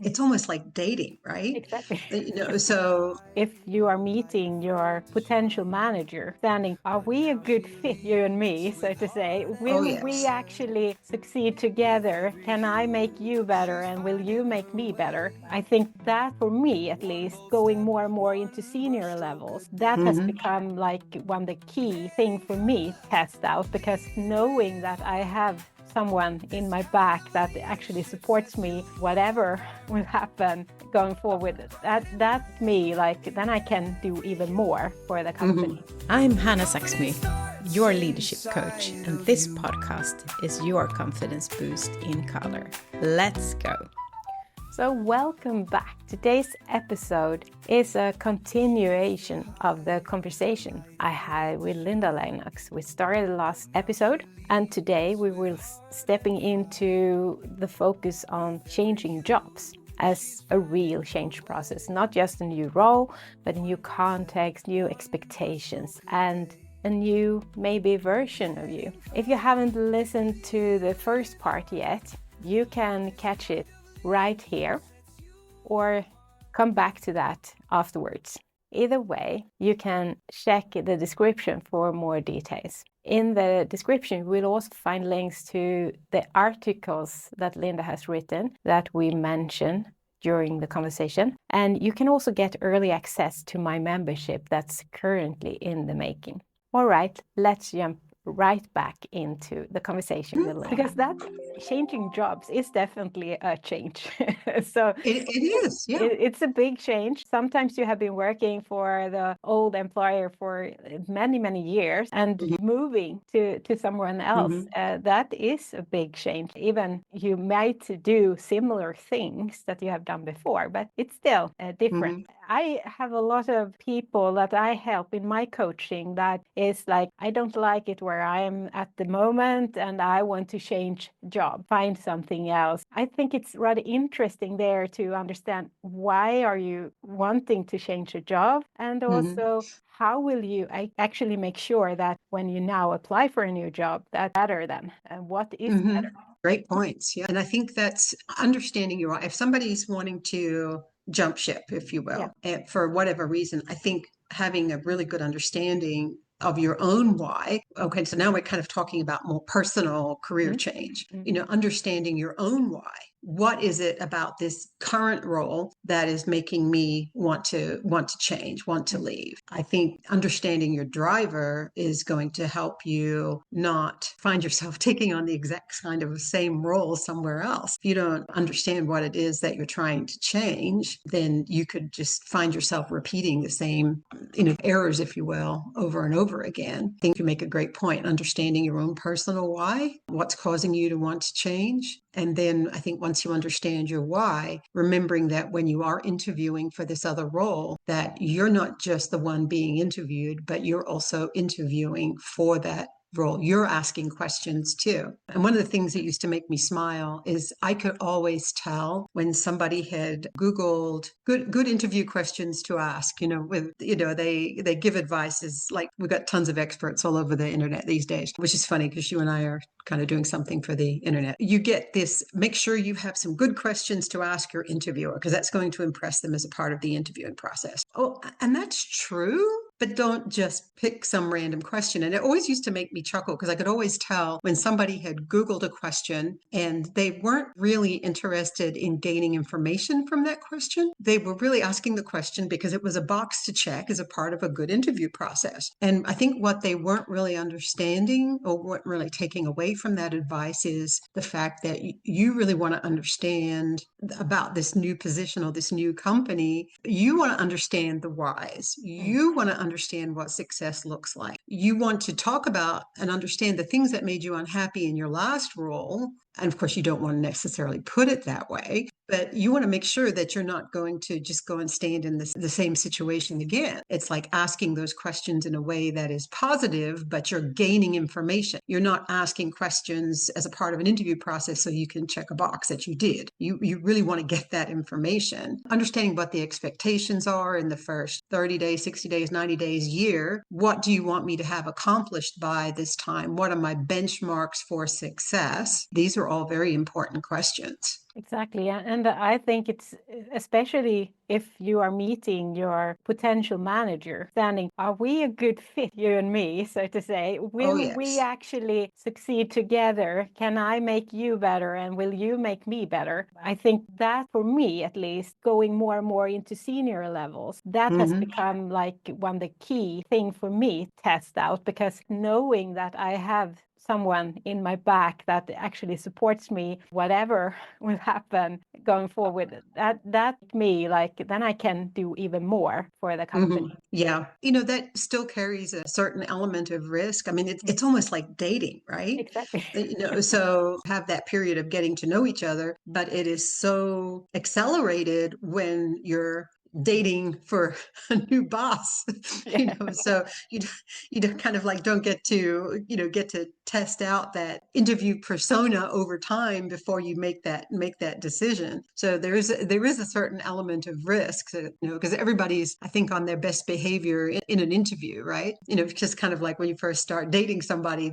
It's almost like dating, right? Exactly. So If you are meeting your potential manager, standing, are we a good fit, you and me, so to say? oh Will we yes. actually succeed together? Can I make you better and will you make me better? I think that, for me at least, going more and more into senior levels, that has Hmm. become like one of the key thing for me to test out, because knowing that I have someone in my back that actually supports me, whatever will happen going forward, that's me, like, then I can do even more for the company. I'm Hannah Saxmy, your leadership coach, and this podcast is your confidence boost in color. Let's go. So welcome back. Today's episode is a continuation of the conversation I had with Linda Lenox. We started the last episode, and today we will stepping into the focus on changing jobs as a real change process, not just a new role, but a new context, new expectations, and a new maybe version of you. If you haven't listened to the first part yet, you can catch it right here or come back to that afterwards. Either way, you can check the description for more details. In the description, we'll also find links to the articles that Linda has written that we mentioned during the conversation. And you can also get early access to my membership that's currently in the making. All right, let's jump right back into the conversation with Linda. Because that changing jobs is definitely a change. So It is, yeah. it's a big change. Sometimes you have been working for the old employer for many, many years, and moving to someone else, that is a big change. Even you might do similar things that you have done before, but it's still different. I have a lot of people that I help in my coaching that is like, I don't like it where I am at the moment and I want to change job, find something else. I think it's rather interesting there to understand, why are you wanting to change a job? And also, how will you actually make sure that when you now apply for a new job, that's better than, and what is better? Great points. Yeah. And I think that's understanding your, if somebody's wanting to jump ship, if you will, and for whatever reason, I think having a really good understanding of your own why. Okay, so now we're kind of talking about more personal career change, understanding your own why. What is it about this current role that is making me want to change, want to leave? I think understanding your driver is going to help you not find yourself taking on the exact kind of same role somewhere else. If you don't understand what it is that you're trying to change, then you could just find yourself repeating the same, errors, if you will, over and over again. I think you make a great point, understanding your own personal why, what's causing you to want to change. And then I think once you understand your why, remembering that when you are interviewing for this other role, that you're not just the one being interviewed, but you're also interviewing for that role. You're asking questions too. And one of the things that used to make me smile is I could always tell when somebody had Googled good interview questions to ask, they give advice, is like, we've got tons of experts all over the internet these days, which is funny because you and I are kind of doing something for the internet. You get this, make sure you have some good questions to ask your interviewer, because that's going to impress them as a part of the interviewing process. Oh, and that's true. But don't just pick some random question. And it always used to make me chuckle, because I could always tell when somebody had Googled a question and they weren't really interested in gaining information from that question. They were really asking the question because it was a box to check as a part of a good interview process. And I think what they weren't really understanding, or weren't really taking away from that advice, is the fact that you really want to understand about this new position or this new company. You want to understand the whys. You want to understand what success looks like. You want to talk about and understand the things that made you unhappy in your last role. And of course, you don't want to necessarily put it that way, but you want to make sure that you're not going to just go and stand in the same situation again. It's like asking those questions in a way that is positive, but you're gaining information. You're not asking questions as a part of an interview process so you can check a box that you did. You really want to get that information. Understanding what the expectations are in the first 30 days, 60 days, 90 days, year. What do you want me to have accomplished by this time? What are my benchmarks for success? These are are all very important questions. Exactly. And I think it's especially if you are meeting your potential manager, standing, are we a good fit, you and me, so to say? Oh, Will we yes. actually succeed together? Can I make you better and will you make me better? I think that for me, at least, going more and more into senior levels, that has become like one of the key thing for me test out, because knowing that I have someone in my back that actually supports me, whatever will happen going forward, that me, like, then I can do even more for the company. Yeah. That still carries a certain element of risk. I mean, it's almost like dating, right? Exactly. So have that period of getting to know each other, but it is so accelerated when you're dating for a new boss. Yeah. So you don't kind of like don't get to test out that interview persona over time before you make that decision. So there is a certain element of risk that, because everybody's, I think, on their best behavior in an interview, right? Just kind of like when you first start dating somebody,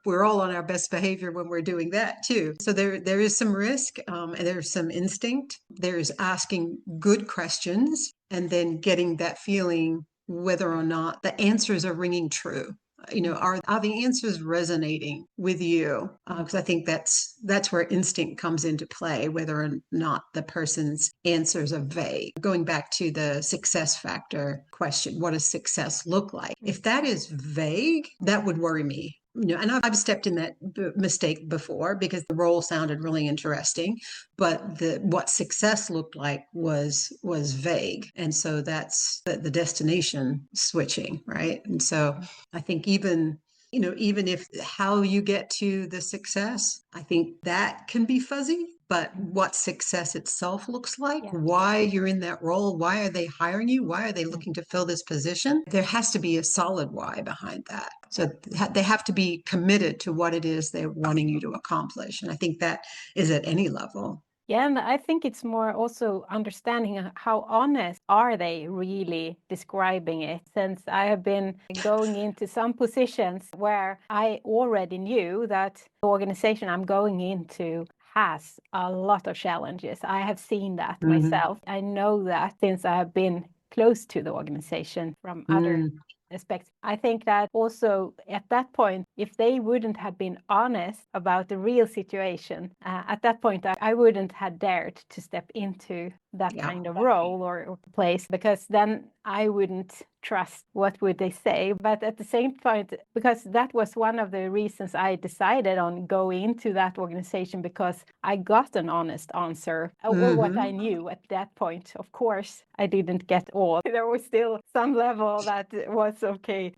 we're all on our best behavior when we're doing that too. So there is some risk, and there's some instinct. There's asking good questions and then getting that feeling whether or not the answers are ringing true. Are the answers resonating with you? Because I think that's where instinct comes into play, whether or not the person's answers are vague. Going back to the success factor question, what does success look like? If that is vague, that would worry me. And I've stepped in that mistake before because the role sounded really interesting, but what success looked like was vague, and so that's the destination switching, right? And so I think even if how you get to the success, I think that can be fuzzy, but what success itself looks like, Yeah. why you're in that role, why are they hiring you, why are they looking to fill this position, there has to be a solid why behind that. So they have to be committed to what it is they're wanting you to accomplish. And I think that is at any level. Yeah, and I think it's more also understanding how honest are they really describing it, since I have been going into some positions where I already knew that the organization I'm going into has a lot of challenges. I have seen that myself. I know that since I have been close to the organization from other aspects. I think that also at that point, if they wouldn't have been honest about the real situation, at that point, I wouldn't have dared to step into that kind of role or place, because then I wouldn't trust what would they say. But at the same point, because that was one of the reasons I decided on going into that organization, because I got an honest answer or what I knew at that point. Of course, I didn't get all. There was still some level that was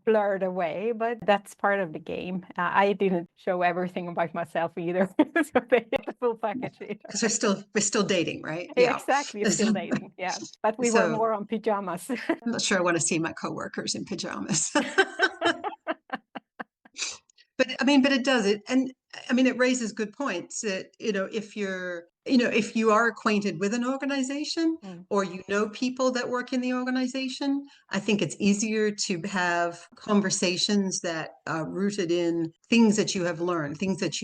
blurred away, but that's part of the game. I didn't show everything about myself either. So they get the full package. Because we're still dating, right? Yeah. Exactly, still dating. Yeah. But we were more on pajamas. I'm not sure I want to see my coworkers in pajamas. But it does it. And I mean, it raises good points that, if you are acquainted with an organization or people that work in the organization, I think it's easier to have conversations that are rooted in things that you have learned, things that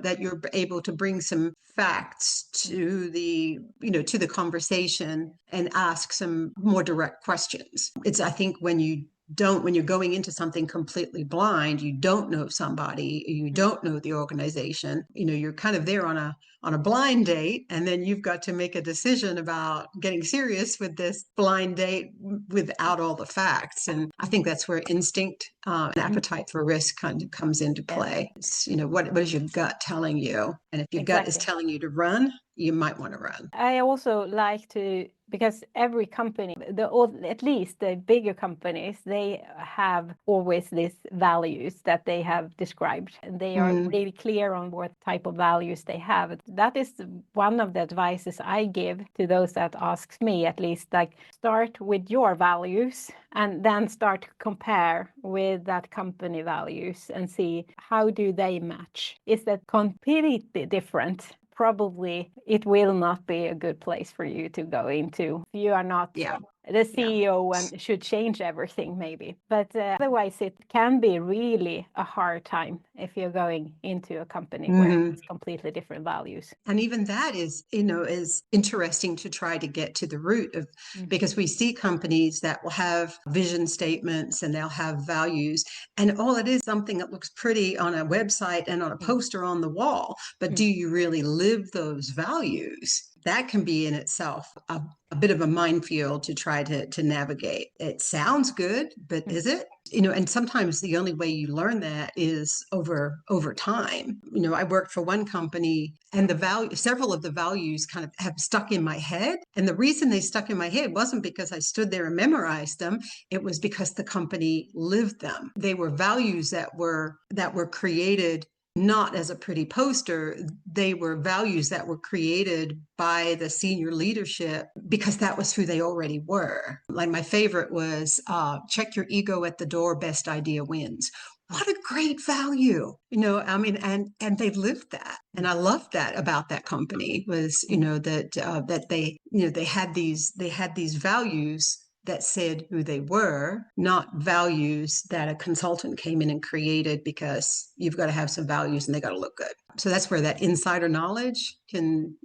that you're able to bring some facts to to the conversation and ask some more direct questions. I think when you're going into something completely blind, you don't know somebody, you don't know the organization, you're kind of there on a blind date, and then you've got to make a decision about getting serious with this blind date without all the facts. And I think that's where instinct and appetite for risk kind of comes into play. It's, what is your gut telling you? And if your gut is telling you to run, you might want to run. I also like to, because every company, at least the bigger companies, they have always these values that they have described. And they are really clear on what type of values they have. That is one of the advices I give to those that asks me, at least, like, start with your values and then start to compare with that company values and see how do they match. Is that completely different? Probably it will not be a good place for you to go into. If you are not the CEO and should change everything maybe. But otherwise, it can be really a hard time if you're going into a company where it's completely different values. And even that is, is interesting to try to get to the root of, because we see companies that will have vision statements and they'll have values, and all it is something that looks pretty on a website and on a poster on the wall. But do you really live those values? That can be in itself a bit of a minefield to try to navigate. It sounds good, but is it? And sometimes the only way you learn that is over time. I worked for one company, and several of the values kind of have stuck in my head. And the reason they stuck in my head wasn't because I stood there and memorized them. It was because the company lived them. They were values that were created not as a pretty poster. They were values that were created by the senior leadership because that was who they already were. Like my favorite was check your ego at the door, best idea wins. What a great value, and they lived that. And I loved that about that company was, that they had these values that said who they were, not values that a consultant came in and created because you've got to have some values and they got to look good. So that's where that insider knowledge can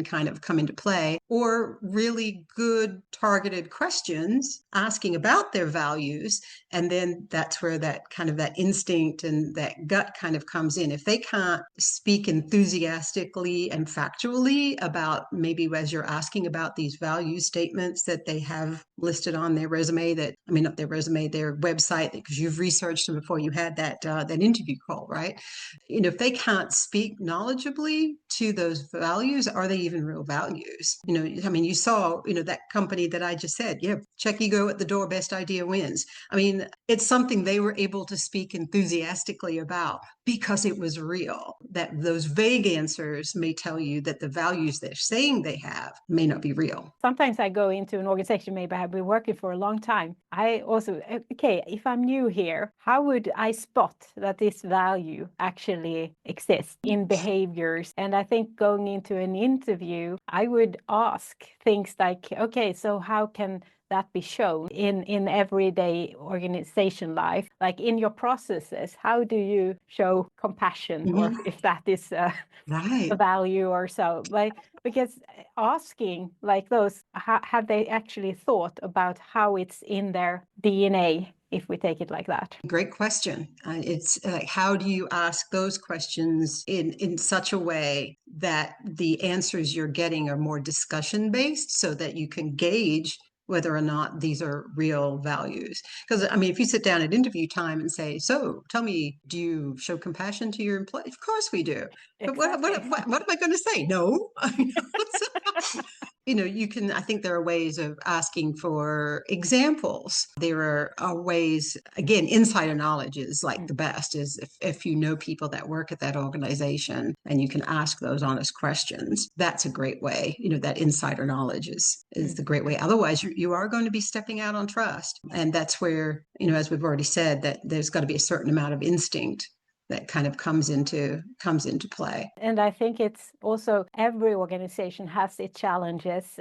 kind of come into play, or really good targeted questions asking about their values. And then that's where that kind of that instinct and that gut kind of comes in. If they can't speak enthusiastically and factually about, maybe as you're asking about these value statements that they have listed on their resume, not their resume, their website, because you've researched them before you had that interview call, right? If they can't speak knowledgeably to those values, are they even real values? You saw, that company that I just said, check ego at the door, best idea wins. It's something they were able to speak enthusiastically about because it was real. That those vague answers may tell you that the values they're saying they have may not be real. Sometimes I go into an organization, maybe I've been working for a long time. I also, if I'm new here, how would I spot that this value actually exists in behaviors? And I think going into an interview, I would ask things like, so how can that be shown in everyday organization life? Like in your processes, how do you show compassion, or if that is a value or so? Because asking like those, have they actually thought about how it's in their DNA, if we take it like that? Great question. It's like, how do you ask those questions in such a way that the answers you're getting are more discussion based, so that you can gauge whether or not these are real values? Because if you sit down at interview time and say, so tell me, do you show compassion to your employees? Of course we do. Exactly. But what am I going to say? No. I think there are ways of asking for examples. There are ways, again, insider knowledge is like the best, is if you know people that work at that organization and you can ask those honest questions. That's a great way. That insider knowledge is the great way. Otherwise, you are going to be stepping out on trust. And that's where, as we've already said, that there's got to be a certain amount of instinct that kind of comes into play. And I think it's also, every organization has its challenges.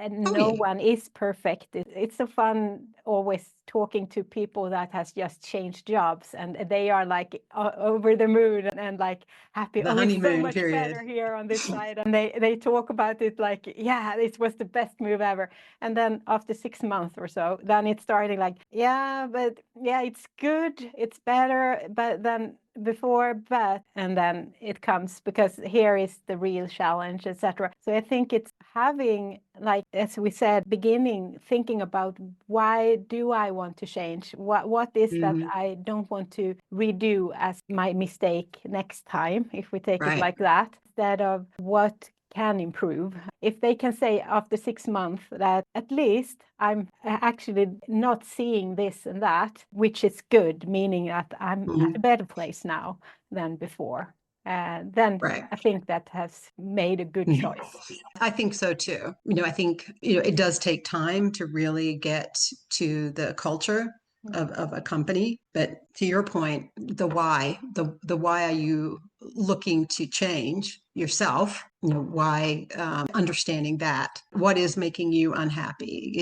No one is perfect. It's so fun always talking to people that has just changed jobs, and they are like over the moon and like happy. The honeymoon it's so much period. better here on this side, and they talk about it like, it was the best move ever. And then after 6 months or so, then it's starting like, it's good, it's better, but then and then it comes, because here is the real challenge, etc. So I think it's having, like, as we said, thinking about, why do I want to change? What is that I don't want to redo as my mistake next time, if we take it like that, instead of what can improve. If they can say after 6 months that at least I'm actually not seeing this and that, which is good, meaning that I'm at a better place now than before, then I think that has made a good choice. I think so too. I think, it does take time to really get to the culture of a company. But to your point, the why are you looking to change yourself? Why, understanding that, what is making you unhappy?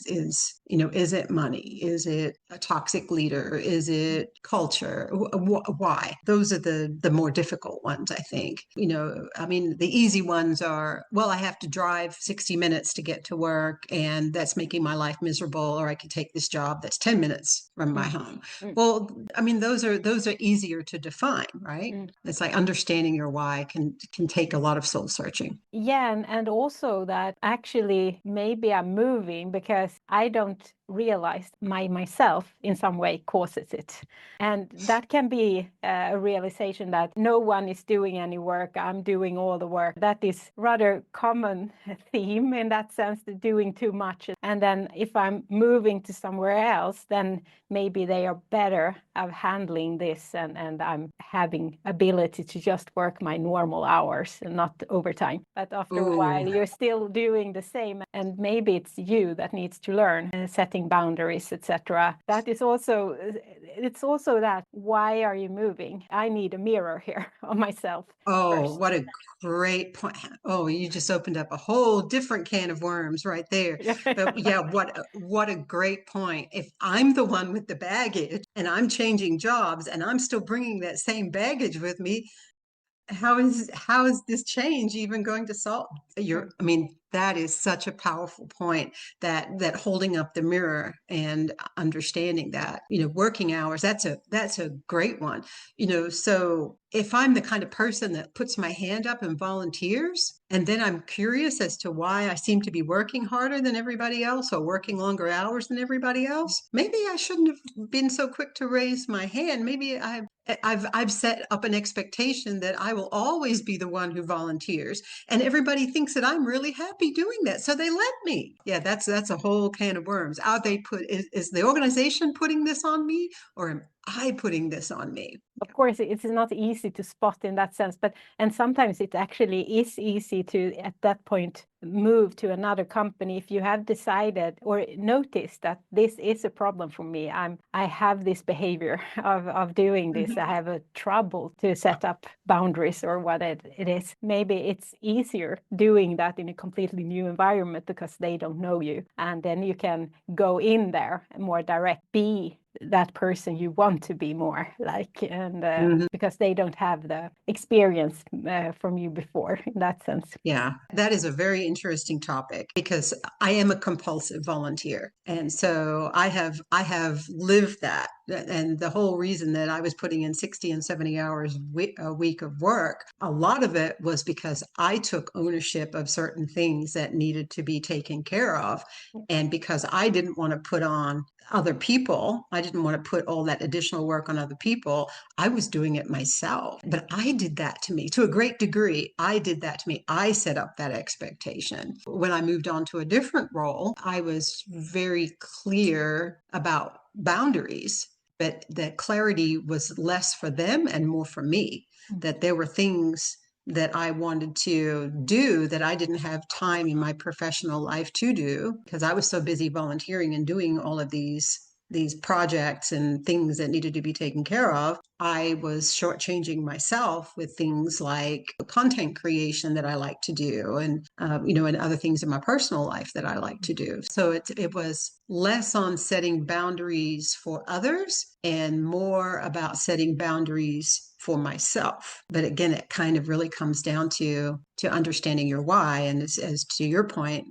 Is it money? Is it a toxic leader? Is it culture? Why? Those are the more difficult ones, I think. I mean, the easy ones are, well, I have to drive 60 minutes to get to work, and that's making my life miserable, or I could take this job that's 10 minutes from my home. Well, I mean, those are easier to define, right? It's like understanding your why can take a lot of soul searching. Yeah, and also that actually maybe I'm moving because I don't realize myself in some way causes it. And that can be a realization that no one is doing any work, I'm doing all the work. That is rather common theme in that sense, doing too much. And then if I'm moving to somewhere else, then maybe they are better at handling this, and I'm having ability to just work my normal hours and not overtime. But after a while, you're still doing the same, and maybe it's you that needs to learn setting boundaries, etc. That is also, it's also that, why are you moving? I need a mirror here on myself. Oh, first. what a great point. Oh, you just opened up a whole different can of worms right there. But yeah, what a great point. If I'm the one with the baggage and I'm changing jobs and I'm still bringing that same baggage with me, how is this change even going to solve I mean, that is such a powerful point, that holding up the mirror and understanding that, working hours, that's a great one. So if I'm the kind of person that puts my hand up and volunteers, and then I'm curious as to why I seem to be working harder than everybody else or working longer hours than everybody else, maybe I shouldn't have been so quick to raise my hand. Maybe I've set up an expectation that I will always be the one who volunteers, and everybody thinks that I'm really happy doing that, so they let me. Yeah, that's a whole can of worms. Is the organization putting this on me, or am I putting this on me? Of course, it's not easy to spot in that sense, and sometimes it actually is easy to, at that point, move to another company if you have decided or noticed that this is a problem for me. I have this behavior of doing this. I have a trouble to set up boundaries or what it is. Maybe it's easier doing that in a completely new environment because they don't know you, and then you can go in there more direct, be that person you want to be more like, and because they don't have the experience from you before in that sense. Yeah, that is a very interesting topic because I am a compulsive volunteer. And so I have lived that. And the whole reason that I was putting in 60 and 70 hours a week of work, a lot of it was because I took ownership of certain things that needed to be taken care of. And because I didn't want to put on other people, I didn't want to put all that additional work on other people, I was doing it myself. But I did that to me to a great degree. I did that to me. I set up that expectation. When I moved on to a different role, I was very clear about boundaries, but that clarity was less for them and more for me, that there were things that I wanted to do that I didn't have time in my professional life to do because I was so busy volunteering and doing all of these projects and things that needed to be taken care of. I was shortchanging myself with things like content creation that I like to do, and and other things in my personal life that I like to do. So it was less on setting boundaries for others and more about setting boundaries for myself. But again, it kind of really comes down to understanding your why, and as to your point,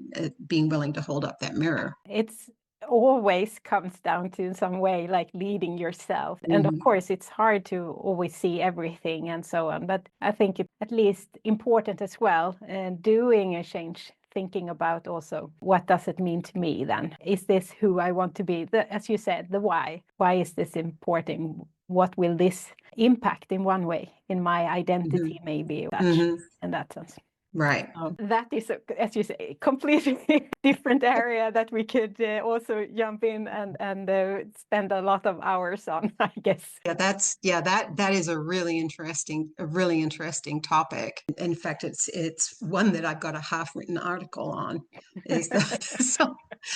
being willing to hold up that mirror. It's always comes down to in some way like leading yourself, and of course it's hard to always see everything and so on, but I think it's at least important as well, doing a change, thinking about also what does it mean to me then? Is this who I want to be? As you said, the why is this important? What will this impact in one way in my identity, maybe in that sense? Right. That is, as you say, completely different area that we could also jump in and spend a lot of hours on, I guess. That is a really interesting topic. In fact, it's one that I've got a half-written article on.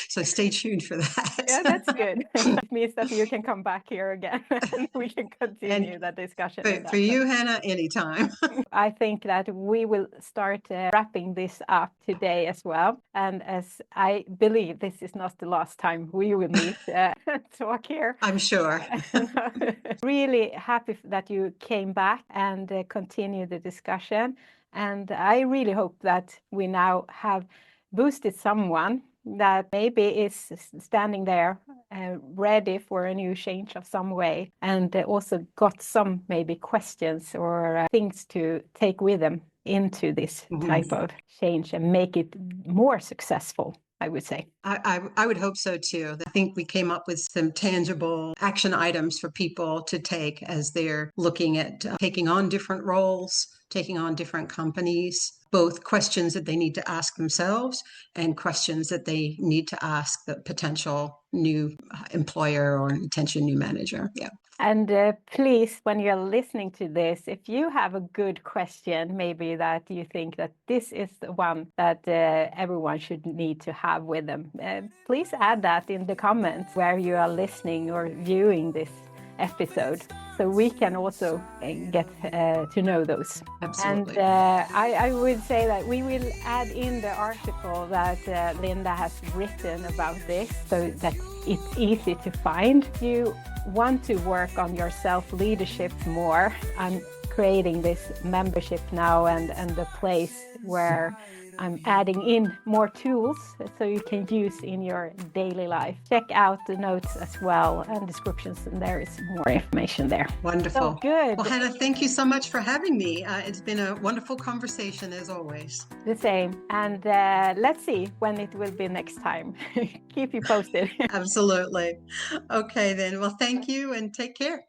So stay tuned for that. Yeah, that's good. It means that you can come back here again and we can continue the discussion. For you, Hannah, anytime. I think that we will start wrapping this up today as well. And as I believe this is not the last time we will meet talk here. I'm sure. Really happy that you came back and continue the discussion. And I really hope that we now have boosted someone that maybe is standing there ready for a new change of some way, and also got some maybe questions or things to take with them into this type of change and make it more successful, I would say. I would hope so too. I think we came up with some tangible action items for people to take as they're looking at taking on different roles, taking on different companies, both questions that they need to ask themselves and questions that they need to ask the potential new employer or potential new manager. Yeah. And please, when you're listening to this, if you have a good question, maybe that you think that this is the one that everyone should need to have with them, please add that in the comments where you are listening or viewing this episode, so we can also get to know those. Absolutely. And I would say that we will add in the article that Linda has written about this, so that it's easy to find. If you want to work on your self-leadership more, I'm creating this membership now and the place where I'm adding in more tools so you can use in your daily life. Check out the notes as well and descriptions, and there is more information there. Wonderful. So good. Well, Hannah, thank you so much for having me. It's been a wonderful conversation as always. The same. And let's see when it will be next time. Keep you posted. Absolutely. Okay, then. Well, thank you and take care.